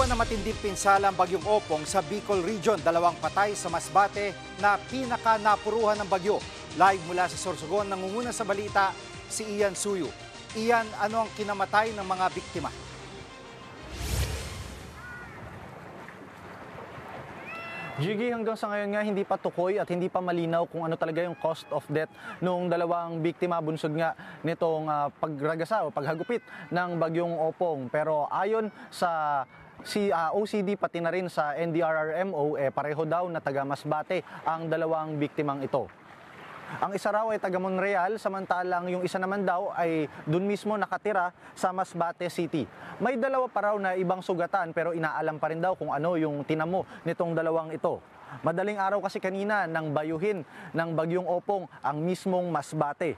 Nagkaroon ng matinding pinsala ang bagyong Opong sa Bicol Region. 2 patay sa Masbate na pinaka-napuruhan ng bagyo. Live mula sa Sorsogon, nangunguna sa balita si Ian Suyu. Ian, ano ang kinamatay ng mga biktima? Jiggy, hanggang sa ngayon nga hindi pa tukoy at hindi pa malinaw kung ano talaga yung cost of death nung 2 biktima bunsod nga nitong pagragasa o paghagupit ng bagyong Opong. Pero ayon sa OCD pati na rin sa NDRRMO, pareho daw na taga Masbate ang 2 biktimang ito. Ang isa raw ay taga Monreal, samantalang yung isa naman daw ay dun mismo nakatira sa Masbate City. May 2 pa raw na ibang sugatan pero inaalam pa rin daw kung ano yung tinamo nitong 2 ito. Madaling araw kasi kanina nang bayuhin ng bagyong Opong ang mismong Masbate.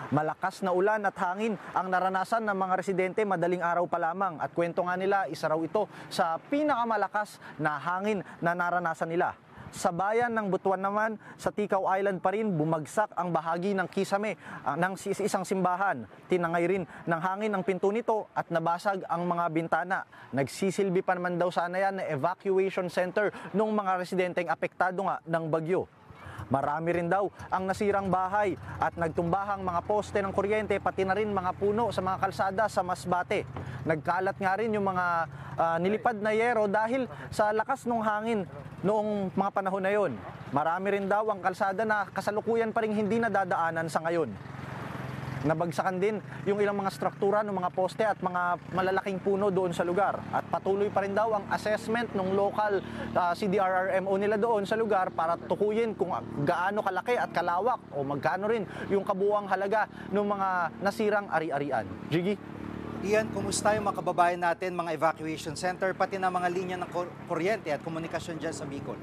Malakas na ulan at hangin ang naranasan ng mga residente madaling araw pa lamang at kwento nga nila isa raw ito sa pinakamalakas na hangin na naranasan nila. Sa bayan ng Butuan naman, sa Tikaw Island pa rin, bumagsak ang bahagi ng kisame ng isang simbahan. Tinangay rin ng hangin ang pinto nito at nabasag ang mga bintana. Nagsisilbi pa naman daw sana yan na evacuation center ng mga residenteng apektado nga ng bagyo. Marami rin daw ang nasirang bahay at nagtumbahang mga poste ng kuryente pati na rin mga puno sa mga kalsada sa Masbate. Nagkalat nga rin yung mga nilipad na yero dahil sa lakas ng hangin noong mga panahon na yon. Marami rin daw ang kalsada na kasalukuyan pa rin hindi nadadaanan sa ngayon. Nabagsakan din yung ilang mga struktura ng mga poste at mga malalaking puno doon sa lugar. At patuloy pa rin daw ang assessment ng local CDRRMO nila doon sa lugar para tukuyin kung gaano kalaki at kalawak o magkano rin yung kabuuang halaga ng mga nasirang ari-arian. Jiggy? Ian, kumusta yung mga kababayan natin, mga evacuation center, pati na mga linya ng kuryente at komunikasyon dyan sa Bicol?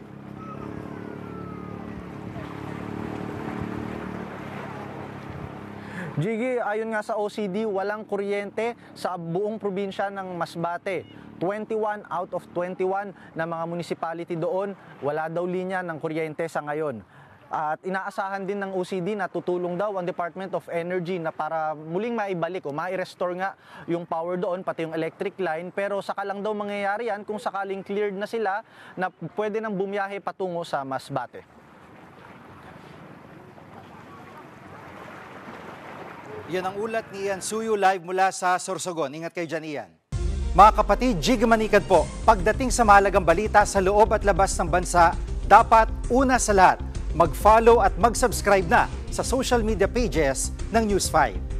Jiggy, ayon nga sa OCD, walang kuryente sa buong probinsya ng Masbate. 21 out of 21 na mga municipality doon, wala daw linya ng kuryente sa ngayon. At inaasahan din ng OCD na tutulong daw ang Department of Energy na para muling maibalik o mai-restore nga yung power doon, pati yung electric line. Pero saka lang daw mangyayari yan kung sakaling cleared na sila na pwede nang bumiyahe patungo sa Masbate. Yan ang ulat ni Ian Suyu live mula sa Sorsogon. Ingat kayo dyan, Ian. Mga kapatid, Jig Manikad po. Pagdating sa mahalagang balita sa loob at labas ng bansa, dapat una sa lahat, mag-follow at mag-subscribe na sa social media pages ng News 5.